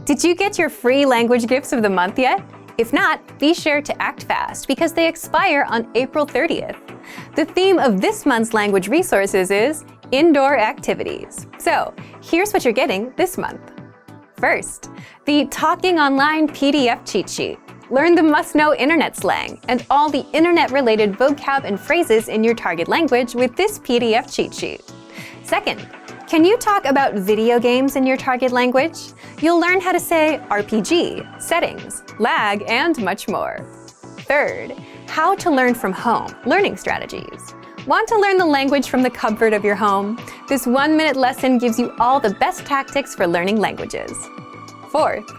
Did you get your free language gifts of the month yet? If not, be sure to act fast because they expire on April 30th. The theme of this month's language resources is indoor activities. So, here's what you're getting this month. First, the Talking Online PDF cheat sheet. Learn the must-know internet slang and all the internet-related vocab and phrases in your target language with this PDF cheat sheet. Second, can you talk about video games in your target language? You'll learn how to say RPG, settings, lag, and much more. Third, how to learn from home, learning strategies. Want to learn the language from the comfort of your home? This 1-minute lesson gives you all the best tactics for learning languages. Fourth,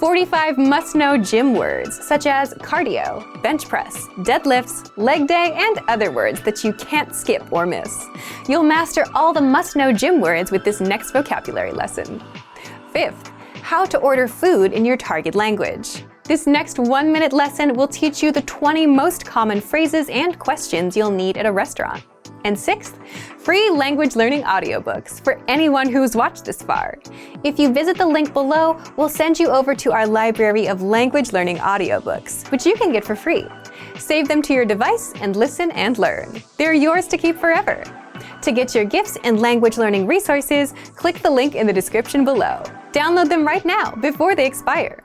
45 must-know gym words such as cardio, bench press, deadlifts, leg day, and other words that you can't skip or miss. You'll master all the must-know gym words with this next vocabulary lesson. Fifth, how to order food in your target language. This next 1-minute lesson will teach you the 20 most common phrases and questions you'll need at a restaurant. And sixth, free language learning audiobooks for anyone who's watched this far. If you visit the link below, we'll send you over to our library of language learning audiobooks, which you can get for free. Save them to your device and listen and learn. They're yours to keep forever. To get your gifts and language learning resources, click the link in the description below. Download them right now before they expire.